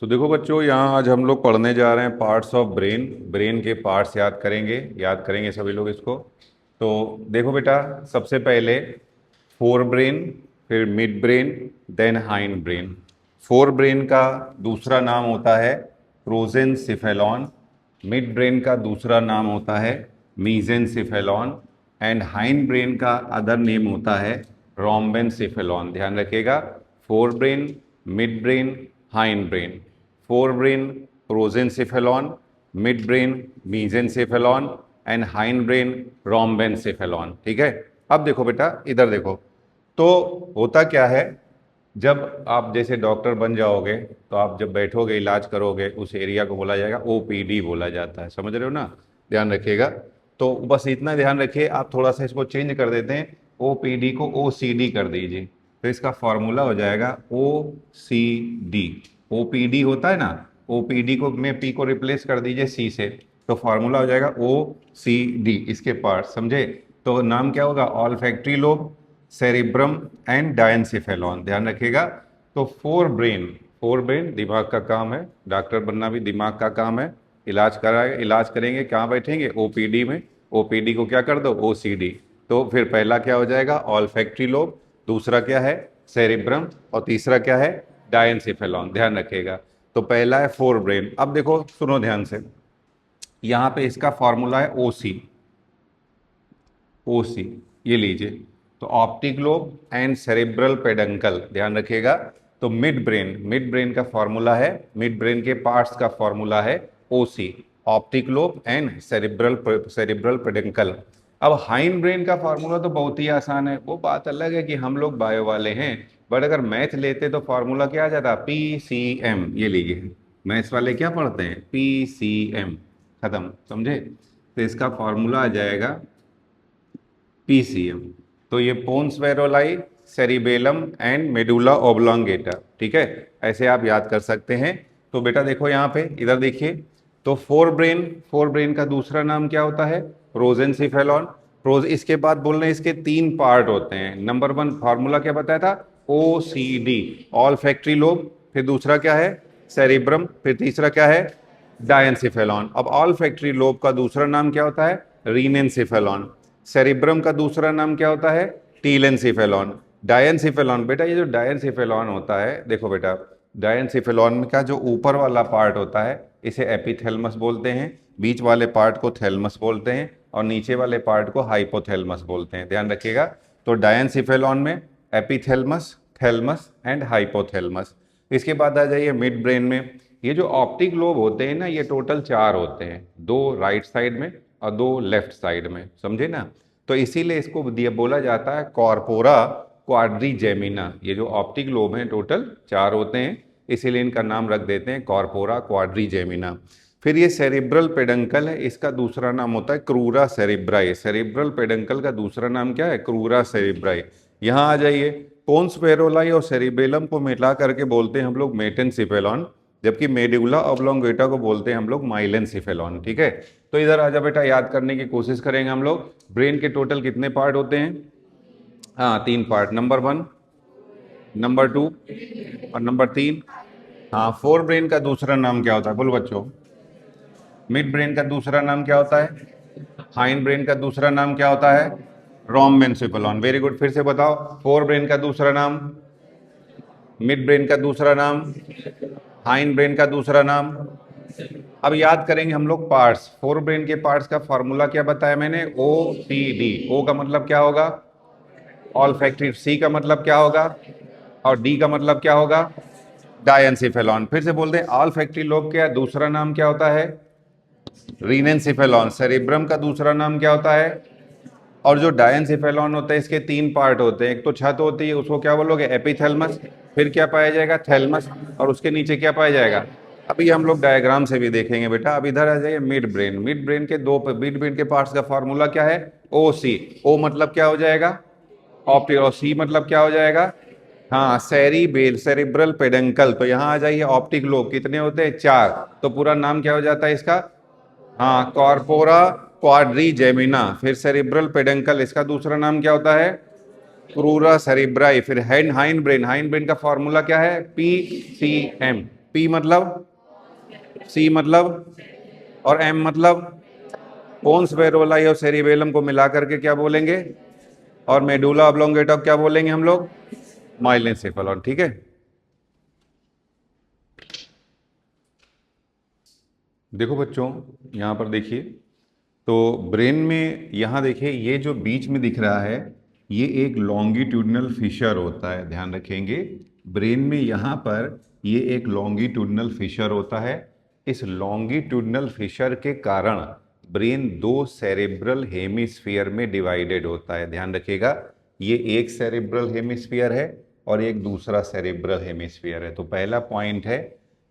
तो देखो बच्चों, यहाँ आज हम लोग पढ़ने जा रहे हैं पार्ट्स ऑफ ब्रेन। ब्रेन के पार्ट्स याद करेंगे सभी लोग इसको। तो देखो बेटा, सबसे पहले फोर ब्रेन, फिर midbrain, then hindbrain. Forebrain का दूसरा नाम होता है प्रोजेनसिफेलॉन, मिड ब्रेन का दूसरा नाम होता है मीजेनसिफेलॉन, एंड हाइंड ब्रेन का अदर नेम होता है रोम्बेनसिफेलॉन। ध्यान रखिएगा, forebrain, midbrain, hindbrain. Forebrain prosencephalon, midbrain mesencephalon, and hindbrain rhombencephalon. ठीक है। अब देखो बेटा, इधर देखो। तो होता क्या है, जब आप जैसे डॉक्टर बन जाओगे तो आप जब बैठोगे इलाज करोगे, उस एरिया को बोला जाएगा ओपीडी बोला जाता है। समझ रहे हो ना? ध्यान रखिएगा। तो बस इतना ध्यान रखिए, आप थोड़ा सा इसको चेंज कर देते हैं, ओपीडी को ओसीडी कर दीजिए, तो इसका फॉर्मूला हो जाएगा ओसीडी। ओपीडी होता है ना, ओपीडी को में पी को रिप्लेस कर दीजिए सी से, तो फॉर्मूला हो जाएगा ओसीडी। इसके पार्ट समझे? तो नाम क्या होगा? Olfactory lobe, cerebrum and diencephalon. ध्यान रखिएगा। तो फोर ब्रेन दिमाग का काम है, डॉक्टर बनना भी दिमाग का काम है। इलाज करेंगे, कहाँ बैठेंगे? ओपीडी में। ओपीडी को क्या कर दो? ओसीडी। तो फिर पहला क्या हो जाएगा? ऑल्फैक्टरी लोब, दूसरा क्या है? सेरिब्रम, और तीसरा क्या है? डायनसिफेलॉन। ध्यान रखिएगा। तो पहला है फोर ब्रेन। अब देखो, सुनो ध्यान से, यहाँ पे इसका फॉर्मूला है ओसी। ओसी ये लीजिए। तो optic lobe and cerebral peduncle, ध्यान रखिएगा। तो मिड ब्रेन का फॉर्मूला है, मिड ब्रेन के पार्ट्स का फॉर्मूला है OC, optic lobe and cerebral peduncle. अब हाइंड ब्रेन का फॉर्मूला तो बहुत ही आसान है, वो बात अलग है कि हम लोग बायो वाले हैं, बट अगर मैथ लेते तो फॉर्मूला क्या आ जाता? पीसीएम। ये लीजिए, मैथ्स वाले क्या पढ़ते हैं? पीसीएम। खत्म, समझे? तो इसका फॉर्मूला आ जाएगा पीसीएम। तो ये pons varolii, cerebellum and medulla oblongata. ठीक है, ऐसे आप याद कर सकते हैं। तो बेटा देखो यहाँ पे, इधर देखिए। तो फोर ब्रेन का दूसरा नाम क्या होता है? प्रोजेनसिफेलॉन। इसके बाद बोल रहे हैं इसके तीन पार्ट होते हैं। नंबर वन फॉर्मूला क्या बताया था? OCD, all factory lobe. फिर दूसरा क्या है? सेरिब्रम। फिर तीसरा क्या है? डायनसिफेलॉन। अब ऑल फैक्ट्री लोब का दूसरा नाम क्या होता है? रीनेंसिफेलॉन। सेरिब्रम का दूसरा नाम क्या होता है? टीलेंसिफेलॉन। डायनसिफेलॉन, बेटा ये जो डायनसिफेलॉन होता है, देखो बेटा, डायनसिफेलॉन का जो ऊपर वाला पार्ट होता है इसे एपिथेलमस बोलते हैं, बीच वाले पार्ट को थैलमस बोलते हैं, और नीचे वाले पार्ट को हाइपोथैलमस बोलते हैं। ध्यान रखिएगा। तो डायनसिफेलॉन में एपिथेलमस, थैलमस एंड हाइपोथैलमस। इसके बाद आ जाइए मिड ब्रेन में। ये जो ऑप्टिक लोब होते हैं ना, ये टोटल चार होते हैं, दो राइट साइड में और दो लेफ्ट साइड में, समझे ना? तो इसीलिए इसको दिया बोला जाता है कॉर्पोरा क्वाड्रीजेमिना। ये जो ऑप्टिक लोब हैं टोटल चार होते हैं, इसीलिए इनका नाम रख देते हैं कॉर्पोरा क्वाड्रीजेमिना। फिर ये सेरिब्रल पेडंकल है, इसका दूसरा नाम होता है क्रूरा सेरिब्राई। सेरिब्रल पेडंकल का दूसरा नाम क्या है? क्रूरा सेरिब्राई। यहाँ आ जाइए, पोन्स वेरोलाई और सेरिबेलम को मिला करके बोलते हैं हम लोग मेटेनसिफेलॉन, जबकि मेडुला ऑब्लोंगेटा को बोलते हैं हम लोग माइलेनसिफेलॉन। ठीक है। तो इधर आजा बेटा, याद करने की कोशिश करेंगे हम लोग। ब्रेन के टोटल कितने पार्ट होते हैं? हाँ, तीन part. Number one, number two और नंबर तीन। हाँ, फोर ब्रेन का दूसरा नाम क्या होता है? बोलो बच्चों। मिड ब्रेन का दूसरा नाम क्या होता है? हाइंड ब्रेन का दूसरा नाम क्या होता है? रोम्बेनसिफेलॉन। वेरी गुड, फिर से बताओ। फोर ब्रेन का दूसरा नाम, मिड ब्रेन का दूसरा नाम, हाइंड ब्रेन का दूसरा नाम। अब याद करेंगे हम लोग पार्ट्स। फोर ब्रेन के पार्ट्स का फॉर्मूला क्या बताया मैंने? O T D. ओ का मतलब क्या होगा? All factory. सी का मतलब क्या होगा? और डी का मतलब क्या होगा? डायनसिफेलॉन। फिर से बोल दें, ऑल फैक्ट्री लोब का दूसरा नाम क्या होता है? रीनेंसिफेलॉन। सेरिब्रम का दूसरा नाम क्या होता है? और जो डायनसिफेलॉन होता है इसके तीन पार्ट होते हैं, एक तो छत होती है, उसको क्या बोलोगे? एपिथेलमस। फिर क्या पाया जाएगा? थैलमस। और उसके नीचे क्या पाया जाएगा? अभी हम लोग डायग्राम से भी देखेंगे बेटा। अब इधर आ जाइए, मिड ब्रेन। मिड ब्रेन के पार्ट्स का फॉर्मूला क्या है? ओ सी। ओ मतलब क्या हो जाएगा? ऑप्टिक। और सी मतलब क्या हो जाएगा? हाँ, सेरिब्रल पेडंकल। तो यहाँ आ जाइए, ऑप्टिक लोब कितने होते हैं? चार। तो पूरा नाम क्या हो जाता है इसका? हाँ, कॉर्पोरा क्वाड्रीजेमिना। फिर सेरिब्रल पेडंकल, इसका दूसरा नाम क्या होता है? क्रूरा सेरिब्राई। फिर हाइंड ब्रेन का फॉर्मूला क्या है? पीसीएम। पी मतलब, सी मतलब, और एम मतलब पोन्स वेरोलाई और सेरिबेलम को मिला करके क्या बोलेंगे, और मेडुला ऑब्लोंगेटा क्या बोलेंगे हम लोग, माइलेनसेफेलॉन। ठीक है, देखो बच्चों यहां पर देखिए, तो ब्रेन में यहाँ देखिए ये जो बीच में दिख रहा है ये एक लॉन्गिट्यूडनल फिशर होता है, ध्यान रखेंगे। ब्रेन में यहाँ पर ये एक लॉन्गिट्यूडनल फिशर होता है। इस लॉन्गिट्यूडनल फिशर के कारण ब्रेन दो सेरेब्रल हेमिस्फीयर में डिवाइडेड होता है, ध्यान रखिएगा। ये एक सेरेब्रल हेमिस्फीयर है और एक दूसरा सेरेब्रल हेमिस्फीयर है। तो पहला पॉइंट है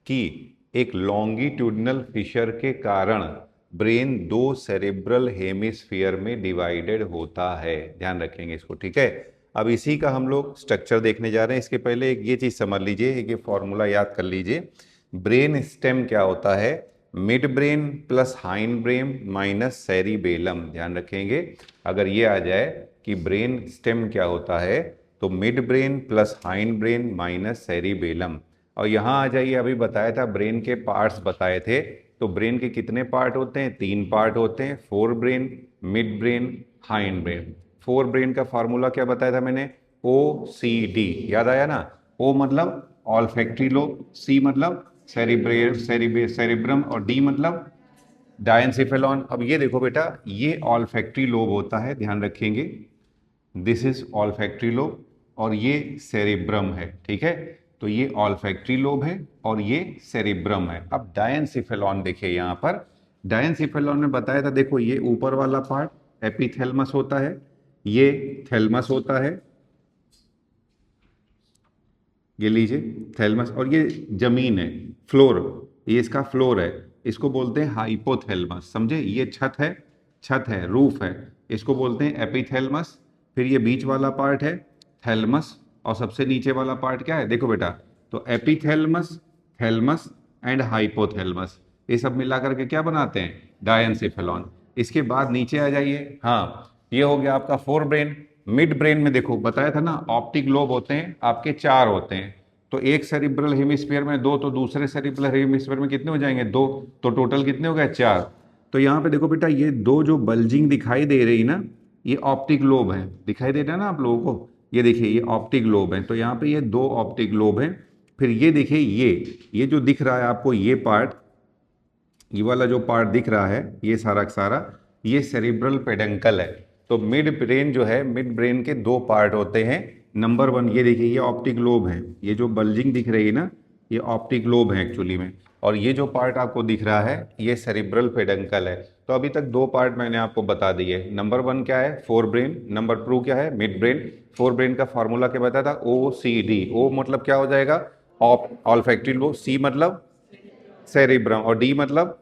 कि एक लॉन्गिट्यूडनल फिशर के कारण ब्रेन दो सेरेब्रल हेमिस्फीयर में डिवाइडेड होता है, ध्यान रखेंगे इसको। ठीक है, अब इसी का हम लोग स्ट्रक्चर देखने जा रहे हैं। इसके पहले एक ये चीज समझ लीजिए, एक ये फॉर्मूला याद कर लीजिए। ब्रेन स्टेम क्या होता है, mid brain plus hind brain minus cerebellum, ध्यान रखेंगे। अगर ये आ जाए कि ब्रेन स्टेम क्या होता है, तो mid brain plus hind brain minus cerebellum. और यहाँ आ जाइए, अभी बताया था ब्रेन के पार्ट्स बताए थे, तो ब्रेन के कितने पार्ट होते हैं, तीन पार्ट होते हैं, fore brain, midbrain, hindbrain. Forebrain का फॉर्मूला क्या बताया था मैंने, OCD, याद आया ना। ओ मतलब ऑल्फैक्टरी लोब, सी मतलब सेरिब्रम, और डी मतलब डायनसेफेलॉन। अब ये देखो बेटा, ये ऑल्फैक्टरी लोब होता है, ध्यान रखेंगे। दिस इज ऑल्फैक्टरी लोब और ये सेरिब्रम है। ठीक है, तो ये ऑल्फैक्टरी लोब है और ये सेरिब्रम है। अब डायनसेफेलॉन देखिए, यहाँ पर डायनसेफेलॉन में बताया था, देखो ये ऊपर वाला पार्ट एपिथेलमस होता है, ये थैलमस होता है, ये लीजिए थैलमस, और ये जमीन है, फ्लोर, ये इसका फ्लोर है, इसको बोलते हैं हाइपोथैलमस, समझे। ये छत है, रूफ है, इसको बोलते हैं एपिथैलमस। फिर ये बीच वाला पार्ट है थैलमस, और सबसे नीचे वाला पार्ट क्या है, देखो बेटा, तो एपिथैलमस, थैलमस एंड हाइपोथैलमस, ये सब मिला करके क्या बनाते हैं, डायनसेफेलॉन। इसके बाद नीचे आ जाइए, हाँ ये हो गया आपका फोर ब्रेन। मिड ब्रेन में देखो बताया था ना, ऑप्टिक लोब होते हैं आपके चार होते हैं, तो एक सेरिब्रल हेमिस्फीयर में दो, तो दूसरे सेरिब्रल हेमिस्फीयर में कितने हो जाएंगे, दो, तो टोटल कितने हो गए, चार। तो यहाँ पे देखो बेटा, ये दो जो बल्जिंग दिखाई दे रही ना, ये ऑप्टिक लोब है, दिखाई दे रहा है ना आप लोगों को, ये देखिए ये ऑप्टिक लोब है। तो यहाँ पे ये दो ऑप्टिक लोब है। फिर ये देखिए, ये जो दिख रहा है आपको, ये पार्ट, ये वाला जो पार्ट दिख रहा है, ये सारा का सारा, ये सेरिब्रल पेडंकल है। तो मिड ब्रेन जो है, मिड ब्रेन के दो पार्ट होते हैं। नंबर वन, ये देखिए ये ऑप्टिक लोब है, ये जो बल्जिंग दिख रही है ना, ये ऑप्टिक लोब है एक्चुअली में, और ये जो पार्ट आपको दिख रहा है ये सेरिब्रल पेडंकल है। तो अभी तक दो पार्ट मैंने आपको बता दिए। नंबर वन क्या है, फोर ब्रेन, नंबर टू क्या है, मिड ब्रेन। फोर ब्रेन का फॉर्मूला क्या बताया था, OCD। ओ मतलब क्या हो जाएगा, ऑल्फैक्टरी लोब, सी मतलब सेरिब्रम, और डी मतलब,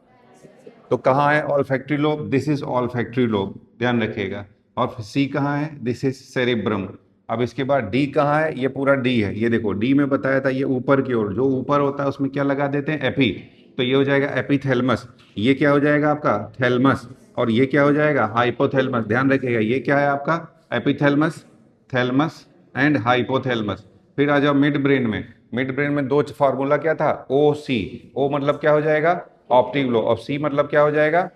तो कहाँ है olfactory lobe, this is olfactory lobe, ध्यान रखिएगा। और सी कहाँ है, दिस इज सेरिब्रम। अब इसके बाद डी कहाँ है, ये पूरा डी है, ये देखो डी में बताया था, ये ऊपर की ओर, जो ऊपर होता है उसमें क्या लगा देते हैं, एपी, तो ये हो जाएगा एपीथैलमस। ये क्या हो जाएगा आपका, थैलमस, और ये क्या हो जाएगा, हाइपोथैलमस। ध्यान रखिएगा, ये क्या है आपका, एपीथैलमस, थैलमस एंड हाइपोथैलमस। फिर आ जाओ मिड ब्रेन में। मिड ब्रेन में दो फार्मूला क्या था, OC, ओ मतलब क्या हो जाएगा, ऑप्टिक लोब, और सी मतलब क्या हो जाएगा,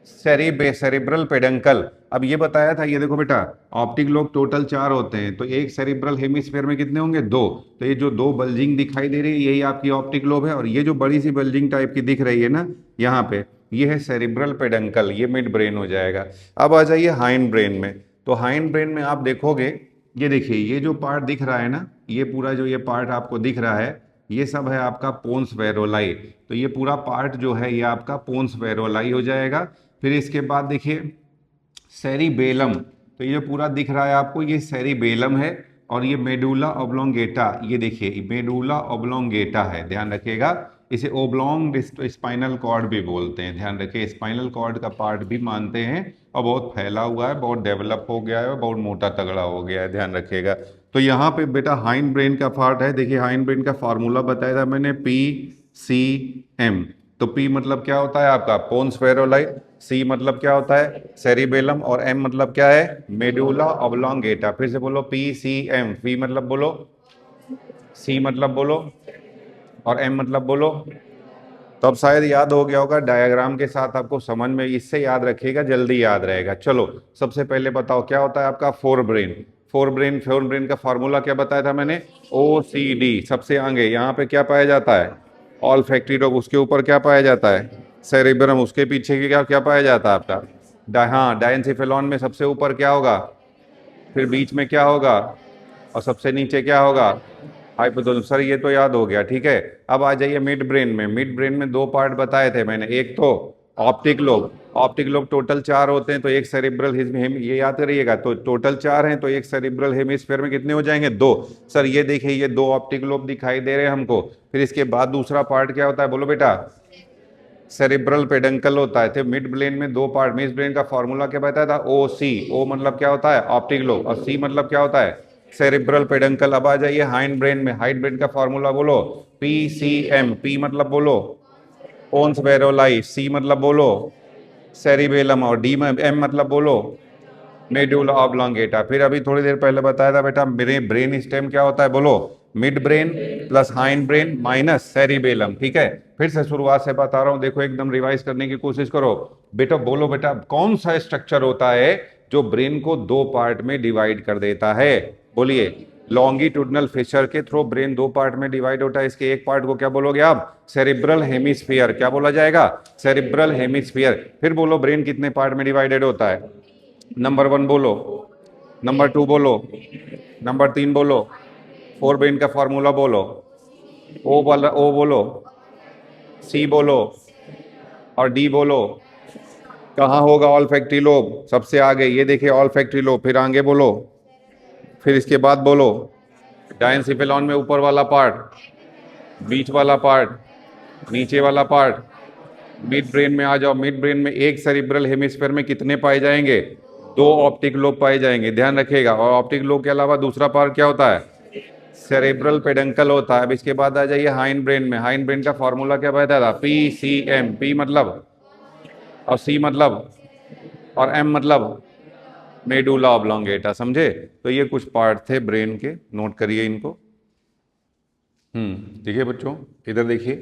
सेरिब्रल पेडंकल। अब ये बताया था, ये देखो बेटा, ऑप्टिक लोब टोटल चार होते हैं, तो एक सेरिब्रल हेमिस्फीयर में कितने होंगे, दो। तो ये जो दो बल्जिंग दिखाई दे रही है, यही आपकी ऑप्टिक लोब है, और ये जो बड़ी सी बल्जिंग टाइप की दिख रही है ना यहाँ पे, ये है सेरिब्रल पेडंकल, ये मिड ब्रेन हो जाएगा। अब आ जाइए हाइंड ब्रेन में। तो हाइंड ब्रेन में आप देखोगे, ये देखिए ये जो पार्ट दिख रहा है ना, ये पूरा जो ये पार्ट आपको दिख रहा है, ये सब है आपका पोन्स वेरोलाई। तो ये पूरा पार्ट जो है ये आपका पोन्स वेरोलाई हो जाएगा। फिर इसके बाद देखिए सेरिबेलम, तो ये पूरा दिख रहा है आपको, ये सेरिबेलम है, और ये मेडुला ऑब्लोंगेटा, ये देखिए मेडुला ऑब्लोंगेटा है, ध्यान रखिएगा। इसे ओब्लोंग स्पाइनल कॉर्ड भी बोलते हैं, ध्यान रखिए, स्पाइनल कॉर्ड का पार्ट भी मानते हैं, और बहुत फैला हुआ है, बहुत डेवलप हो गया है, बहुत मोटा तगड़ा हो गया है, ध्यान रखिएगा। तो यहाँ पे बेटा हाइंड ब्रेन का पार्ट है, देखिए हाइंड ब्रेन का फार्मूला बताया था मैंने, PCM। तो P मतलब क्या होता है आपका, पोन्स वेरोलाई, C मतलब क्या होता है, सेरिबेलम, और M मतलब क्या है, मेडुला ऑब्लोंगेटा। फिर से बोलो PCM, P मतलब बोलो, C मतलब बोलो, और एम मतलब बोलो। तो अब शायद याद हो गया होगा डायग्राम के साथ, आपको समझ में, इससे याद रखिएगा, जल्दी याद रहेगा। चलो सबसे पहले बताओ क्या होता है आपका फोर ब्रेन। फोर ब्रेन का फॉर्मूला क्या बताया था मैंने, ओ सी डी। सबसे आगे यहाँ पे क्या पाया जाता है, ऑल फैक्ट्री लोब। उसके ऊपर क्या पाया जाता है, सेरिब्रम। उसके पीछे क्या क्या पाया जाता है आपका, हाँ डायंसिफेलॉन में सबसे ऊपर क्या होगा, फिर बीच में क्या होगा, और सबसे नीचे क्या होगा, हाइपोथैलेमस। सर ये तो याद हो गया, ठीक है। अब आ जाइए मिड ब्रेन में। मिड ब्रेन में दो पार्ट बताए थे मैंने, एक तो optic lobe. Optic lobe total चार होते हैं, तो एक सेरिब्रल ये याद करिएगा, तो टोटल चार हैं, तो एक सेरिब्रल हेमिस्फीयर में कितने हो जाएंगे, दो। सर ये देखिए ये दो ऑप्टिक लोब दिखाई दे रहे हैं हमको। फिर इसके बाद दूसरा पार्ट क्या होता है, बोलो बेटा, सेरिब्रल पेडंकल होता है। तो मिड ब्रेन में दो पार्ट। मिड ब्रेन का फॉर्मूला क्या बताया था, ओ सी। ओ मतलब क्या होता है, ऑप्टिक लोब, और सी मतलब क्या होता है, सेरिब्रल पेडंकल। अब आ जाइए हाइंड ब्रेन में। हाइंड ब्रेन का फॉर्मूला बोलो, पी सी एम। पी मतलब बोलो पोन्स वेरोलाई, सी मतलब बोलो सेरिबेलम, और डी में एम मतलब बोलो मेडुला ऑब्लोंगेटा। फिर अभी थोड़ी देर पहले बताया था बेटा, मेरे ब्रेन स्टेम क्या होता है, बोलो mid brain plus hind brain minus cerebellum. ठीक है, फिर से शुरुआत से बता रहा हूं, देखो एकदम रिवाइज करने की कोशिश करो बेटा। बोलो बेटा, कौन सा स्ट्रक्चर होता है जो ब्रेन को दो पार्ट में डिवाइड कर देता है, बोलिए। लॉन्गिट्यूडनल फिशर के थ्रू ब्रेन दो पार्ट में डिवाइड होता है। इसके एक पार्ट को क्या बोलोगे आप, सेरिब्रल हेमिस्फीयर। क्या बोला जाएगा, सेरिब्रल हेमिस्फीयर। फिर बोलो ब्रेन कितने पार्ट में डिवाइडेड होता है, नंबर वन बोलो, नंबर टू बोलो, नंबर तीन बोलो। फोर ब्रेन का फॉर्मूला बोलो, ओ वाला ओ बोलो, सी बोलो, और डी बोलो। कहाँ होगा ऑल फैक्ट्री लोब, सबसे आगे ये देखिए ऑल फैक्ट्री लोब। फिर आगे बोलो, फिर इसके बाद बोलो डायंसिफेलॉन में ऊपर वाला पार्ट, बीच वाला पार्ट, नीचे वाला पार्ट। मिड ब्रेन में आ जाओ। मिड ब्रेन में एक सेरिब्रल हेमिस्फीयर में कितने पाए जाएंगे, दो ऑप्टिक लोब पाए जाएंगे, ध्यान रखिएगा। और ऑप्टिक लोब के अलावा दूसरा पार्ट क्या होता है, सेरेब्रल पेडंकल होता है। अब इसके बाद आ जाइए हाइंड ब्रेन में। हाइंड ब्रेन का फॉर्मूला क्या बताया था, पी सी एम। पी मतलब, और सी मतलब, और एम मतलब मेडुला ऑब्लोंगेटा, समझे। तो ये कुछ पार्ट थे ब्रेन के, नोट करिए इनको। देखिए बच्चों, इधर देखिए।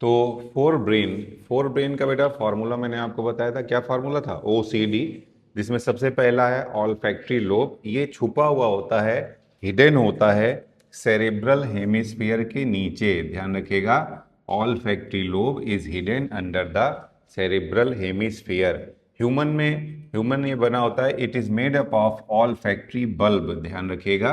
तो फोर ब्रेन का बेटा फॉर्मूला मैंने आपको बताया था, क्या फॉर्मूला था, ओ सी डी। जिसमें सबसे पहला है ऑल फैक्ट्री लोब। ये छुपा हुआ होता है, हिडन होता है सेरेब्रल हेमिस्फीयर के नीचे, ध्यान रखिएगा। All factory lobe is hidden under the cerebral hemisphere. Human ये बना होता है, it is made up of all factory bulb, ध्यान रखिएगा।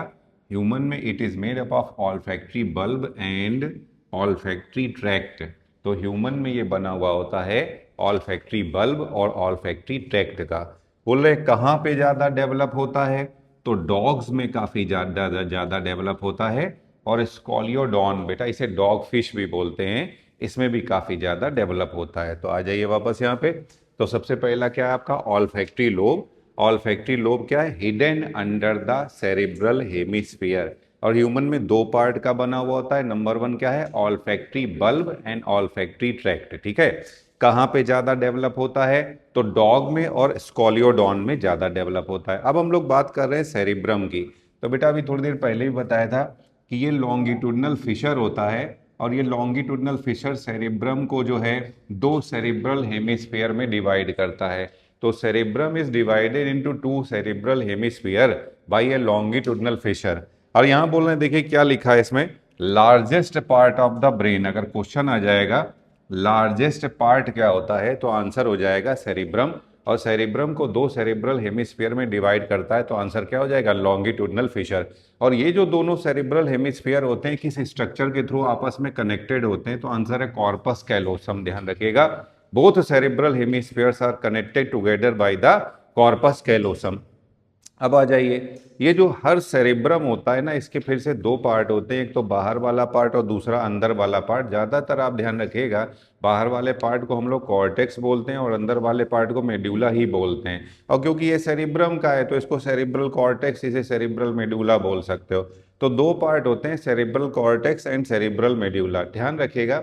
ह्यूमन में it is made up of all factory bulb and all factory tract. तो human में ये बना हुआ होता है ऑल फैक्ट्री बल्ब और ऑल फैक्ट्री ट्रैक्ट का। बोल रहे कहाँ पे ज़्यादा डेवलप होता है, तो डॉग्स में काफ़ी ज़्यादा डेवलप होता है। और स्कॉलियोडॉन, बेटा इसे डॉग फिश भी बोलते हैं, इसमें भी काफ़ी ज़्यादा डेवलप होता है। तो आ जाइए वापस यहाँ पे। तो सबसे पहला क्या है आपका, all factory lobe. All factory lobe क्या है, hidden under the cerebral hemisphere. और ह्यूमन में दो पार्ट का बना हुआ होता है। नंबर वन क्या है, all factory bulb and all factory tract, ठीक है। कहाँ पे ज़्यादा डेवलप होता है, तो डॉग में और स्कॉलियोडॉन में ज़्यादा डेवलप होता है। अब हम लोग बात कर रहे हैं सेरिब्रम की। तो बेटा अभी थोड़ी देर पहले भी बताया था कि ये लॉन्गिट्यूडनल फिशर होता है, और ये लॉन्गिट्यूडनल फिशर सेरिब्रम को जो है दो सेरिब्रल हेमिस्फीयर में डिवाइड करता है। तो cerebrum is divided into two cerebral hemisphere by a longitudinal fissure. और यहां बोल रहे हैं, देखिए क्या लिखा है इसमें, largest part of the brain. अगर क्वेश्चन आ जाएगा लार्जेस्ट पार्ट क्या होता है, तो आंसर हो जाएगा सेरिब्रम। और सेरिब्रम को दो सेरिब्रल हेमिस्फीयर में डिवाइड करता है, तो आंसर क्या हो जाएगा, लॉन्गिट्यूडनल फिशर। और ये जो दोनों सेरिब्रल हेमिस्फीयर होते हैं किस स्ट्रक्चर के थ्रू आपस में कनेक्टेड होते हैं, तो आंसर है कॉर्पस कैलोसम, ध्यान रखिएगा। Both cerebral hemispheres are connected together by the corpus callosum. अब आ जाइए, ये जो हर सेरेब्रम होता है ना, इसके फिर से दो पार्ट होते हैं, एक तो बाहर वाला पार्ट और दूसरा अंदर वाला पार्ट। ज़्यादातर आप ध्यान रखिएगा, बाहर वाले पार्ट को हम लोग कॉर्टेक्स बोलते हैं और अंदर वाले पार्ट को मेड्यूला ही बोलते हैं। और क्योंकि ये सेरिब्रम का है तो इसको सेरिब्रल कॉर्टेक्स, इसे सेरिब्रल मेड्यूला बोल सकते हो। तो दो पार्ट होते हैं, cerebral cortex and cerebral medulla, ध्यान रखिएगा।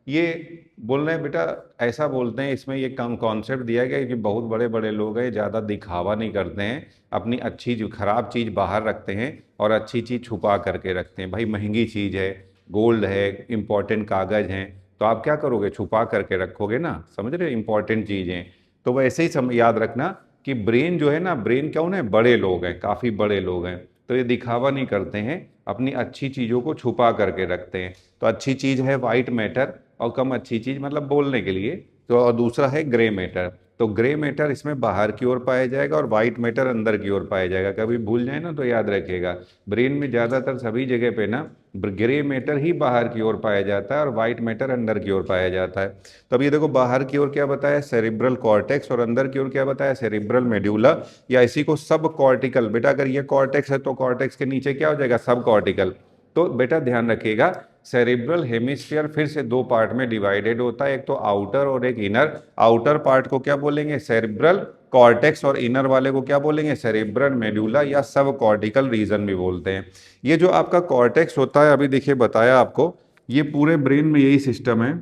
ये बोल रहे हैं बेटा, ऐसा बोलते हैं, इसमें ये कम कॉन्सेप्ट दिया गया है कि बहुत बड़े बड़े लोग हैं, ज़्यादा दिखावा नहीं करते हैं, अपनी अच्छी जो खराब चीज़ बाहर रखते हैं और अच्छी चीज़ छुपा करके रखते हैं। भाई महंगी चीज़ है, गोल्ड है, इंपॉर्टेंट कागज हैं, तो आप क्या करोगे, छुपा करके रखोगे ना, समझ रहे, इंपॉर्टेंट चीजें। तो वैसे ही याद रखना कि ब्रेन जो है ना, ब्रेन कौन है, बड़े लोग हैं, काफी बड़े लोग हैं, तो ये दिखावा नहीं करते हैं, अपनी अच्छी चीजों को छुपा करके रखते हैं। तो अच्छी चीज है वाइट मैटर, और कम अच्छी चीज मतलब बोलने के लिए, तो और दूसरा है ग्रे मैटर। तो ग्रे मैटर इसमें बाहर की ओर पाया जाएगा और व्हाइट मैटर अंदर की ओर पाया जाएगा। कभी भूल जाए ना तो याद रखिएगा, ब्रेन में ज्यादातर सभी जगह पे ना ग्रे मैटर ही बाहर की ओर पाया जाता है और व्हाइट मैटर अंदर की ओर पाया जाता है। तो अब ये देखो, बाहर की ओर क्या बताया, सेरिब्रल कॉर्टेक्स, और अंदर की ओर क्या बताया, सेरिब्रल मेड्यूला, या इसी को सब कॉर्टिकल। बेटा अगर ये कॉर्टेक्स है तो कॉर्टेक्स के नीचे क्या हो जाएगा, सब कॉर्टिकल। तो बेटा ध्यान रखिएगा, सेरिब्रल हेमिस्फीयर फिर से दो पार्ट में डिवाइडेड होता है, एक तो आउटर और एक इनर। आउटर पार्ट को क्या बोलेंगे, सेरिब्रल कॉर्टेक्स, और इनर वाले को क्या बोलेंगे, सेरिब्रल मेडुला या सब कॉर्टिकल रीजन भी बोलते हैं। ये जो आपका कॉर्टेक्स होता है, अभी देखिए बताया आपको, ये पूरे ब्रेन में यही सिस्टम है,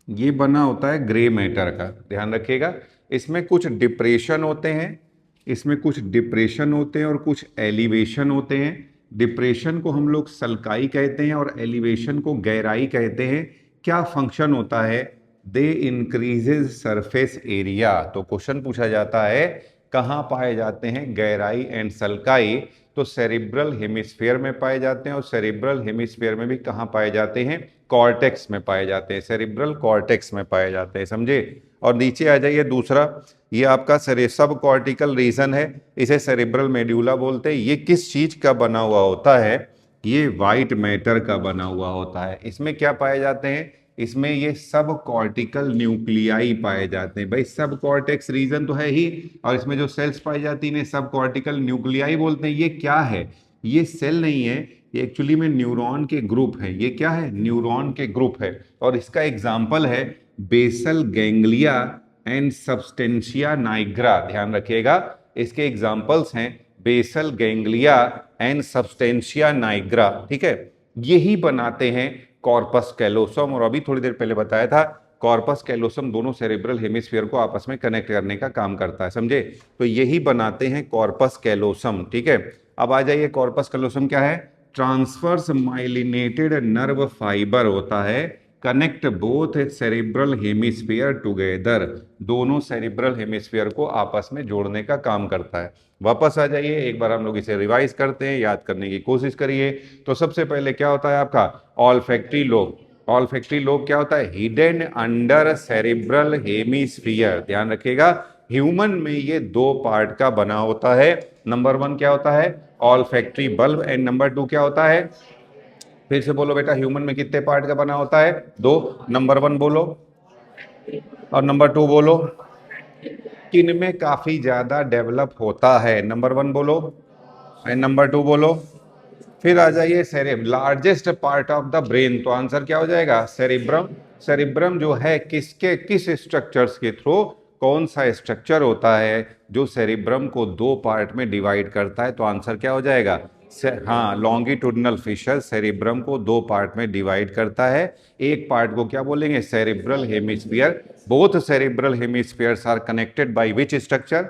ये बना होता है ग्रे मैटर का, ध्यान रखिएगा। इसमें कुछ डिप्रेशन होते हैं, इसमें कुछ डिप्रेशन होते हैं और कुछ एलिवेशन होते हैं। डिप्रेशन को हम लोग सल्काई कहते हैं और एलिवेशन को गहराई कहते हैं। क्या फंक्शन होता है, दे इंक्रीजेज सरफेस एरिया। तो क्वेश्चन पूछा जाता है कहाँ पाए जाते हैं गहराई एंड सल्काई, तो सेरिब्रल हेमिस्फीयर में पाए जाते हैं, और सेरिब्रल हेमिस्फीयर में भी कहाँ पाए जाते हैं, कॉर्टेक्स में पाए जाते हैं, सेरिब्रल कॉर्टेक्स में पाए जाते हैं, समझे। और नीचे आ जाइए दूसरा, ये आपका सब कॉर्टिकल रीजन है, इसे सेरिब्रल मेड्यूला बोलते हैं। ये किस चीज का बना हुआ होता है, ये व्हाइट मैटर का बना हुआ होता है। इसमें क्या पाए जाते हैं, इसमें ये सब कॉर्टिकल न्यूक्लियाई पाए जाते हैं। भाई सब कॉर्टेक्स रीजन तो है ही, और इसमें जो सेल्स पाई जाती हैं सब कॉर्टिकल न्यूक्लियाई बोलते हैं। ये क्या है, ये सेल नहीं है, ये एक्चुअली में न्यूरॉन के ग्रुप है। ये क्या है, न्यूरॉन के ग्रुप है, और इसका एग्जाम्पल है basal ganglia and substantia nigra. ध्यान रखिएगा, इसके एग्जाम्पल्स हैं basal ganglia and substantia nigra, ठीक है। यही बनाते हैं कॉर्पस कैलोसम, और अभी थोड़ी देर पहले बताया था कॉर्पस कैलोसम दोनों सेरेब्रल हेमिस्फीयर को आपस में कनेक्ट करने का काम करता है, समझे। तो यही बनाते हैं कॉर्पस कैलोसम, ठीक है। अब आ जाइए, कॉर्पस कैलोसम क्या है, ट्रांसवर्स माइलिनेटेड नर्व फाइबर होता है, connect both cerebral hemisphere together, दोनों सेरिब्रल हेमिस्फीयर को आपस में जोड़ने का काम करता है। वापस आ जाइए, एक बार हम लोग इसे रिवाइज करते हैं, याद करने की कोशिश करिए। तो सबसे पहले क्या होता है आपका ऑल्फैक्टरी लोब। ऑल्फैक्टरी लोब क्या होता है, हिडन अंडर सेरिब्रल हेमिस्फीयर। ध्यान रखिएगा, ह्यूमन में ये दो पार्ट का बना होता है। नंबर 1 क्या होता है, ऑल्फैक्टरी बल्ब, एंड नंबर 2 क्या होता है, फिर से बोलो बेटा, ह्यूमन में कितने पार्ट का बना होता है, 2। नंबर 1 बोलो और नंबर 2 बोलो, किन में काफी ज्यादा डेवलप होता है, नंबर 1 बोलो एंड नंबर 2 बोलो। फिर आ जाइए largest part of the brain, तो आंसर क्या हो जाएगा, सेरिब्रम। सेरिब्रम जो है किसके किस स्ट्रक्चर्स के थ्रू, कौन सा स्ट्रक्चर होता है जो सेरिब्रम को दो पार्ट में डिवाइड करता है, तो आंसर क्या हो जाएगा, हाँ, लॉन्गिट्यूडिनल फिशर सेरिब्रम को दो पार्ट में डिवाइड करता है। एक पार्ट को क्या बोलेंगे, cerebral hemisphere. Both cerebral hemispheres are connected by which structure,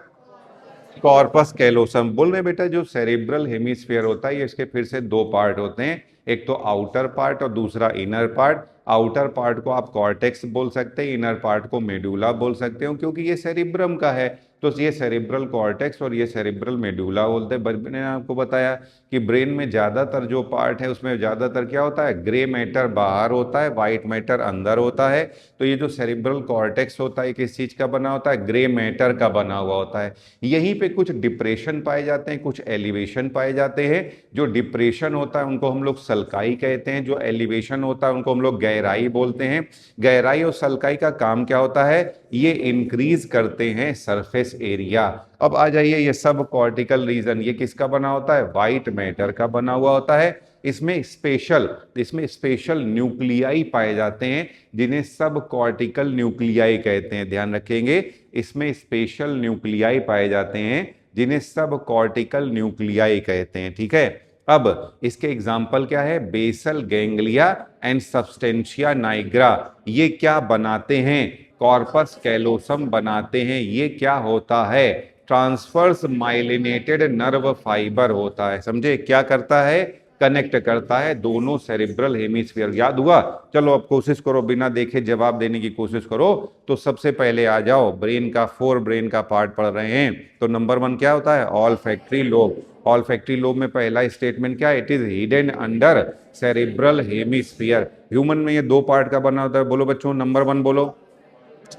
corpus callosum. बोल रहे बेटा, जो सेरिब्रल हेमिस्फीयर होता है, ये इसके फिर से दो पार्ट होते हैं, एक तो आउटर पार्ट और दूसरा इनर पार्ट। आउटर पार्ट को आप कॉर्टेक्स बोल सकते हैं, इनर पार्ट को मेडुला बोल सकते हो, क्योंकि ये सेरिब्रम का है, तो ये सेरिब्रल कॉर्टेक्स और ये सेरिब्रल मेडुला बोलते हैं। मैंने आपको बताया कि ब्रेन में ज्यादातर जो पार्ट है उसमें ज्यादातर क्या होता है, ग्रे मैटर बाहर होता है, व्हाइट मैटर अंदर होता है। तो ये जो सेरिब्रल कॉर्टेक्स होता है किस चीज का बना होता है, ग्रे मैटर का बना हुआ होता है। यहीं पे कुछ डिप्रेशन पाए जाते हैं, कुछ एलिवेशन पाए जाते हैं। जो डिप्रेशन होता है उनको हम लोग सल्काई कहते हैं, जो एलिवेशन होता है उनको हम लोग गहराई बोलते हैं। गहराई और सल्काई का काम क्या होता है, ये इंक्रीज करते हैं सरफेस एरिया। अब आ जाइए, ये सब कॉर्टिकल रीजन ये किसका बना होता है, व्हाइट मैटर का बना हुआ होता है। इसमें स्पेशल न्यूक्लियाई पाए जाते हैं, जिन्हें सब कॉर्टिकल न्यूक्लियाई कहते हैं। ध्यान रखेंगे, इसमें स्पेशल न्यूक्लियाई पाए जाते हैं जिन्हें सब कॉर्टिकल न्यूक्लियाई कहते हैं, ठीक है। अब इसके एग्जाम्पल क्या है, basal ganglia and substantia nigra, ये क्या बनाते हैं, कॉर्पस कैलोसम बनाते हैं। ये क्या होता है, ट्रांसवर्स माइलिनेटेड नर्व फाइबर होता है, समझे। क्या करता है, कनेक्ट करता है दोनों सेरिब्रल हेमिस्फीयर। याद हुआ? चलो अब कोशिश करो, बिना देखे जवाब देने की कोशिश करो। तो सबसे पहले आ जाओ, ब्रेन का 4 ब्रेन का पार्ट पढ़ रहे हैं। तो नंबर 1 क्या होता है? Olfactory lobe. ऑल्फैक्टरी लोब में पहला स्टेटमेंट क्या है? It is hidden under cerebral hemisphere. Human में ये 2 पार्ट का बना होता है। बोलो बच्चों, नंबर 1 बोलो।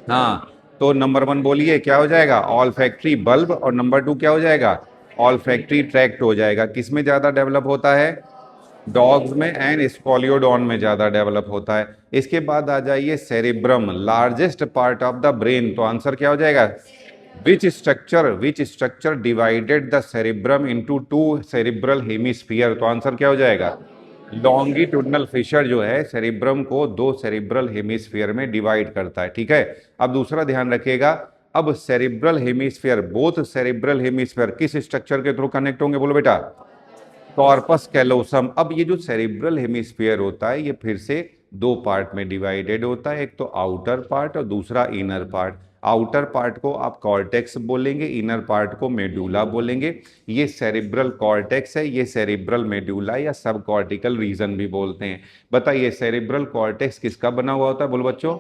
हाँ, तो नंबर 1 बोलिए, क्या हो जाएगा? Olfactory bulb. और नंबर 2 क्या हो जाएगा? ऑल्फैक्टरी ट्रैक्ट हो जाएगा। किसमें ज्यादा डेवलप होता है? डॉग्स में एंड स्कॉलियोडॉन में ज्यादा डेवलप होता है। इसके बाद आ जाइए cerebrum, largest part of the brain. तो आंसर क्या हो जाएगा? Which structure divided the cerebrum into 2 cerebral hemisphere. तो आंसर क्या हो जाएगा? लॉन्गिट्यूडनल फिशर जो है सेरिब्रम को 2 सेरिब्रल हेमिस्फीयर में डिवाइड करता है। ठीक है, अब दूसरा ध्यान रखिएगा। अब cerebral hemisphere, both cerebral hemisphere किस स्ट्रक्चर के थ्रू कनेक्ट होंगे? बोलो बेटा। Corpus callosum. अब ये जो सेरिब्रल हेमिस्फीयर होता है, ये फिर से 2 पार्ट में डिवाइडेड होता है, एक तो आउटर पार्ट और दूसरा इनर पार्ट। आउटर पार्ट को आप कॉर्टेक्स बोलेंगे, इनर पार्ट को मेडुला बोलेंगे। ये सेरिब्रल कॉर्टेक्स है, ये सेरिब्रल मेडुला या सब कॉर्टिकल रीजन भी बोलते हैं। बताइए, सेरिब्रल कॉर्टेक्स किसका बना हुआ होता है? बोलो बच्चों।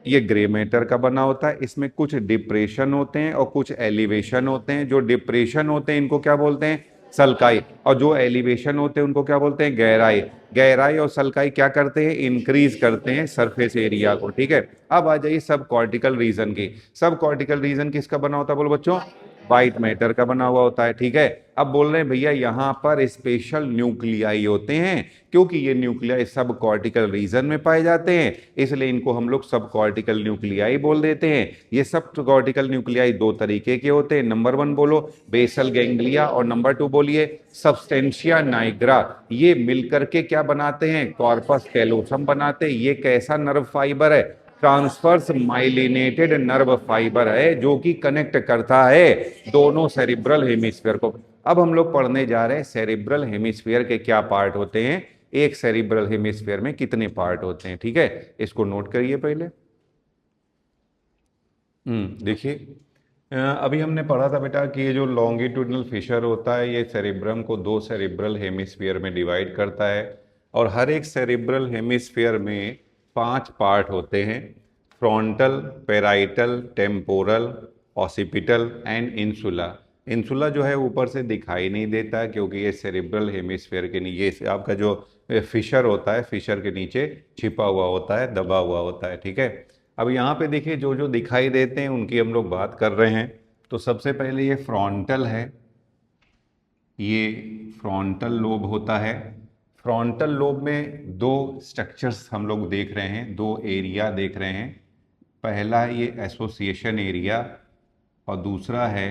ये ग्रे मैटर का बना होता है। इसमें कुछ डिप्रेशन होते हैं और कुछ एलिवेशन होते हैं। जो डिप्रेशन होते हैं इनको क्या बोलते हैं? सल्काई। और जो एलिवेशन होते हैं उनको क्या बोलते हैं? गहराई। गहराई और सल्काई क्या करते हैं? इंक्रीज करते हैं सरफेस एरिया को। ठीक है, अब आ जाइए सब कॉर्टिकल रीजन की। सब कॉर्टिकल रीजन किसका बना होता है? बोलो बच्चों। व्हाइट मैटर का बना हुआ होता है। ठीक है, अब बोल रहे हैं भैया यहाँ पर स्पेशल न्यूक्लियाई होते हैं, क्योंकि ये न्यूक्लियाई सब कॉर्टिकल रीजन में पाए जाते हैं, इसलिए इनको हम लोग सब कॉर्टिकल न्यूक्लियाई बोल देते हैं। ये सब कॉर्टिकल न्यूक्लियाई 2 तरीके के होते हैं। नंबर 1 बोलो, बेसल गैंग्लिया, और नंबर 2 बोलिए सबस्टेंशिया नाइग्रा। ये मिलकर के क्या बनाते हैं? कॉर्पस कैलोसम बनाते हैं। ये कैसा नर्व फाइबर है? ट्रांसवर्स माइलिनेटेड नर्व फाइबर है, जो कि कनेक्ट करता है दोनों सेरिब्रल हेमिस्फीयर को। अब हम लोग पढ़ने जा रहे हैं सेरिब्रल हेमिस्फीयर के क्या पार्ट होते हैं, एक सेरिब्रल हेमिस्फीयर में कितने पार्ट होते हैं। ठीक है, इसको नोट करिए पहले। देखिए, अभी हमने पढ़ा था बेटा कि ये जो लॉन्गिट्यूडनल फिशर होता है, ये सेरिब्रम को 2 सेरिब्रल हेमिस्फीयर में डिवाइड करता है। और हर एक सेरिब्रल हेमिस्फीयर में 5 पार्ट होते हैं: frontal, parietal, temporal, occipital and insula. Insula जो है ऊपर से दिखाई नहीं देता है, क्योंकि ये सेरिब्रल हेमिस्फीयर के नीचे आपका जो फिशर होता है, फिशर के नीचे छिपा हुआ होता है, दबा हुआ होता है। ठीक है, अब यहाँ पे देखिए जो जो दिखाई देते हैं उनकी हम लोग बात कर रहे हैं। तो सबसे पहले ये फ्रंटल है, ये फ्रंटल लोब होता है। फ्रंटल लोब में 2 स्ट्रक्चर्स हम लोग देख रहे हैं, 2 एरिया देख रहे हैं। पहला है ये एसोसिएशन एरिया और दूसरा है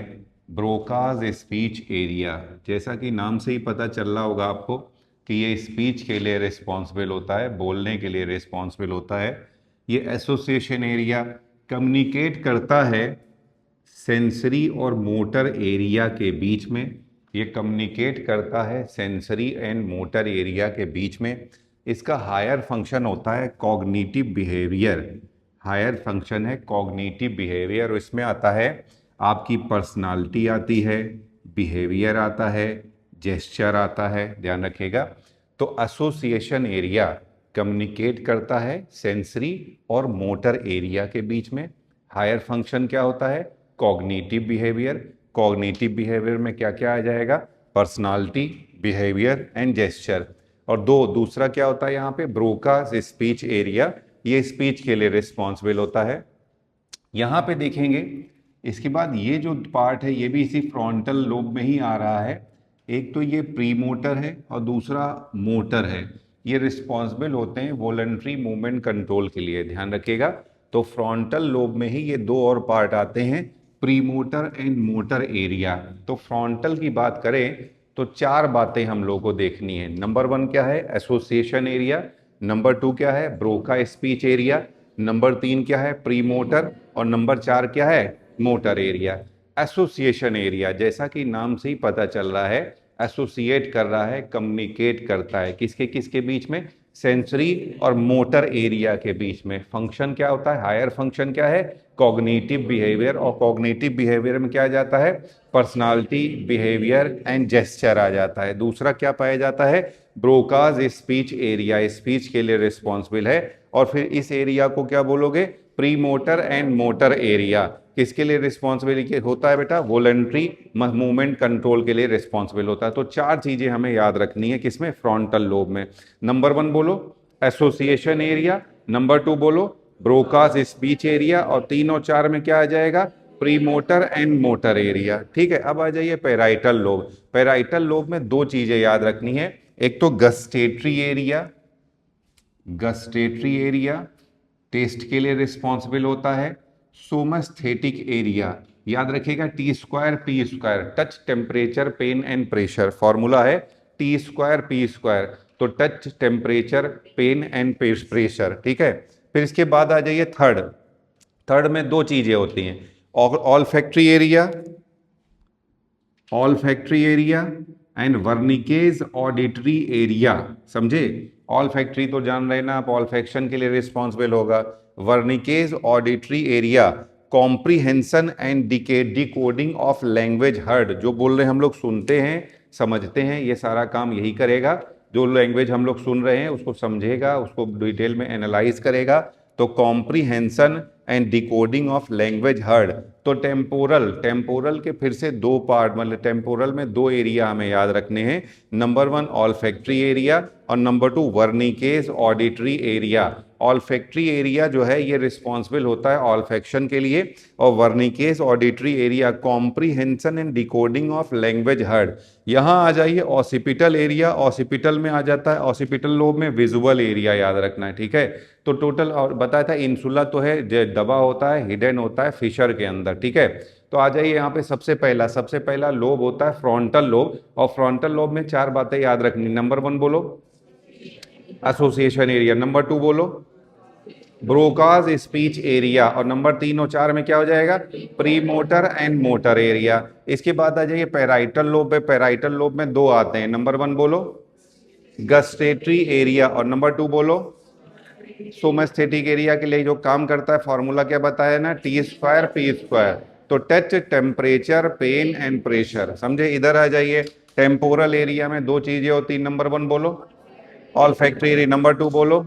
ब्रोकाज स्पीच एरिया। जैसा कि नाम से ही पता चल रहा होगा आपको कि ये स्पीच के लिए रिस्पॉन्सिबल होता है, बोलने के लिए रिस्पॉन्सिबल होता है। ये एसोसिएशन एरिया कम्युनिकेट करता है सेंसरी और मोटर एरिया के बीच में। ये कम्युनिकेट करता है सेंसरी एंड मोटर एरिया के बीच में। इसका हायर फंक्शन होता है कॉग्निटिव बिहेवियर। हायर फंक्शन है कॉग्निटिव बिहेवियर, और इसमें आता है आपकी पर्सनालिटी आती है, बिहेवियर आता है, जेस्चर आता है। ध्यान रखिएगा। तो एसोसिएशन एरिया कम्युनिकेट करता है सेंसरी और मोटर एरिया के बीच में। हायर फंक्शन क्या होता है? Cognitive behaviour. कॉग्निटिव बिहेवियर में क्या क्या आ जाएगा? Personality, behaviour and gesture. और दूसरा क्या होता है यहाँ पे? Broca speech area. ये स्पीच के लिए रिस्पॉन्सिबल होता है। यहाँ पे देखेंगे इसके बाद ये जो पार्ट है ये भी इसी फ्रंटल लोब में ही आ रहा है। एक तो ये प्री मोटर है और दूसरा मोटर है। ये रिस्पॉन्सिबल होते हैं वॉलंटरी मूवमेंट कंट्रोल के लिए। ध्यान रखिएगा। तो फ्रंटल लोब में ही ये 2 और पार्ट आते हैं, pre motor and motor area. तो फ्रंटल की बात करें तो 4 बातें हम लोगों को देखनी है। नंबर 1 क्या है? Association area. नंबर 2 क्या है? Broca speech area. नंबर 3 क्या है? Pre motor. और नंबर 4 क्या है? Motor area. एसोसिएशन एरिया जैसा कि नाम से ही पता चल रहा है, एसोसिएट कर रहा है, कम्युनिकेट करता है किसके किसके बीच में? सेंसरी और मोटर एरिया के बीच में। फंक्शन क्या होता है, हायर फंक्शन क्या है, कॉग्निटिव बिहेवियर, और कॉग्निटिव बिहेवियर में क्या आ जाता है, पर्सनालिटी, बिहेवियर एंड जेस्चर आ जाता है। दूसरा क्या पाया जाता है, ब्रोकाज स्पीच एरिया, स्पीच के लिए रिस्पॉन्सिबल है। और फिर इस एरिया को क्या बोलोगे, pre motor and motor area, किसके लिए रिस्पॉन्सिबिलिटी होता है बेटा, वॉलंटरी मूवमेंट कंट्रोल के लिए रिस्पॉन्सिबल होता है। तो चार चीजें हमें याद रखनी है किसमें, फ्रंटल लोब में। नंबर 1 बोलो एसोसिएशन एरिया, नंबर 2 बोलो ब्रोकास स्पीच एरिया, और 3 और 4 में क्या आ जाएगा, pre motor and motor area. ठीक है, अब आ जाइए पैराइटल लोब। पैराइटल लोब में दो चीजें याद रखनी है, एक तो gustatory area, gustatory area taste के लिए रिस्पॉन्सिबल होता है। सोमस्थेटिक एरिया याद रखिएगा, T square P square, touch temperature pain and pressure, formula है टी स्क्वायर पी स्क्वायर, तो touch temperature pain and pressure. ठीक है, फिर इसके बाद आ जाइए थर्ड। थर्ड में दो चीजें होती हैं, olfactory area, olfactory area and Wernicke's auditory area. समझे, ऑल फैक्ट्री तो जान रहे ना आप, ऑल फैक्शन के लिए रिस्पॉन्सिबल होगा। Wernicke's auditory area comprehension and decoding of language heard, जो बोल रहे हैं हम लोग सुनते हैं समझते हैं, ये सारा काम यही करेगा। जो लैंग्वेज हम लोग सुन रहे हैं उसको समझेगा, उसको डिटेल में एनालाइज करेगा। तो comprehension and decoding of language heard. तो टेम्पोरल, टेम्पोरल के फिर से दो पार्ट, मतलब टेम्पोरल में दो एरिया हमें याद रखने हैं, नंबर 1 ऑल फैक्ट्री एरिया और number 2 Wernicke's auditory area. Olfactory area जो है ये रिस्पॉन्सिबल होता है ऑल फैक्शन के लिए, और Wernicke's auditory area comprehension and decoding of language heard. यहाँ आ जाइए ऑसिपिटल एरिया, ऑसिपिटल में आ जाता है, ऑसिपिटल लोब में विजुअल एरिया याद रखना है। ठीक है, तो टोटल और बताया था इंसुला तो है दबा होता है, हिडन होता है फिशर के अंदर। ठीक है, तो आ जाइए यहाँ पे सबसे पहला लोब होता है फ्रंटल लोब, और फ्रंटल लोब में चार बातें याद रखनी। नंबर 1 बोलो एसोसिएशन एरिया, नंबर 2 बोलो ब्रोकाज स्पीच एरिया, और नंबर 3 और 4 में क्या हो जाएगा, pre motor and motor area. इसके बाद आ जाइए पैराइटल लोब पे, पैराइटल लोब में दो आते हैं, नंबर 1 बोलो गस्टेटरी एरिया, और नंबर 2 बोलो सोमेस्थेटिक एरिया के लिए जो काम करता है, फॉर्मूला क्या बताया ना, टी स्क्वायर पी स्क्वायर। तो touch temperature pain and pressure. समझे, इधर आ जाइए टेम्पोरल एरिया में दो चीजें होती, नंबर 1 बोलो ऑल फैक्ट्री एरिया, नंबर 2 बोलो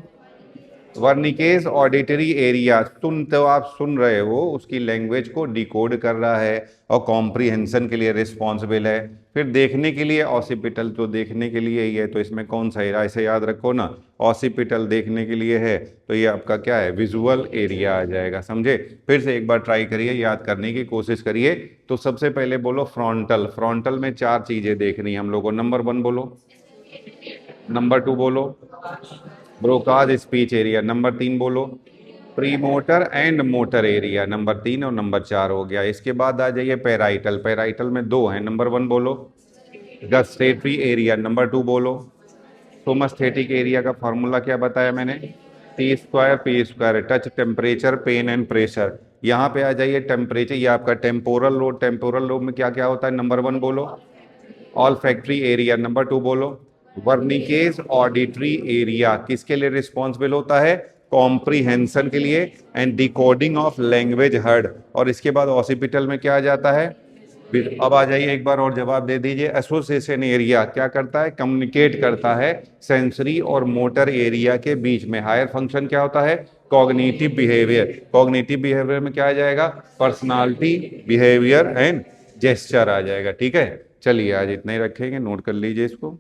वर्निकेज ऑडिटरी एरिया। सुन तो आप सुन रहे हो, उसकी लैंग्वेज को डिकोड कर रहा है और कॉम्प्रीहेंशन के लिए रिस्पॉन्सिबल है। फिर देखने के लिए ऑसिपिटल, तो देखने के लिए ही है, तो इसमें कौन सा एरिया, ऐसे याद रखो ना, ऑसिपिटल देखने के लिए है, तो ये आपका क्या है, विजुअल एरिया आ जाएगा। समझे, फिर से एक बार ट्राई करिए, याद करने की कोशिश करिए। तो सबसे पहले बोलो फ्रंटल, फ्रंटल में चार चीजें देखनी है हम लोग को, नंबर 1 बोलो, नंबर 2 बोलो ब्रोकाज स्पीच एरिया, नंबर 3 बोलो pre motor and motor area, number 3 और नंबर 4 हो गया। इसके बाद आ जाइए पैराइटल, पैराइटल में दो हैं, नंबर 1 बोलो गस्टेटरी एरिया, नंबर 2 बोलो सोमस्थेटिक एरिया। का फॉर्मूला क्या बताया मैंने, T square P square, touch temperature pain and pressure. यहाँ पे आ जाइए टेम्परेचर, ये आपका टेम्पोरल लोब, टेम्पोरल लोब में क्या क्या होता है, नंबर 1 बोलो ऑल फैक्ट्री एरिया, नंबर 2 बोलो वर्निकेज ऑडिटरी एरिया, किसके लिए रिस्पॉन्सिबल होता है, कॉम्प्रीहेंशन के लिए and decoding of language heard. और इसके बाद ऑसिपिटल में क्या आ जाता है, अब आ जाइए एक बार और जवाब दे दीजिए, एसोसिएशन एरिया क्या करता है, कम्युनिकेट करता है सेंसरी और मोटर एरिया के बीच में। हायर फंक्शन क्या होता है, कॉग्निटिव बिहेवियर, कॉग्निटिव बिहेवियर में क्या आ जाएगा, पर्सनालिटी, बिहेवियर एंड जेस्चर आ जाएगा। ठीक है, चलिए आज इतना ही रखेंगे, नोट कर लीजिए इसको।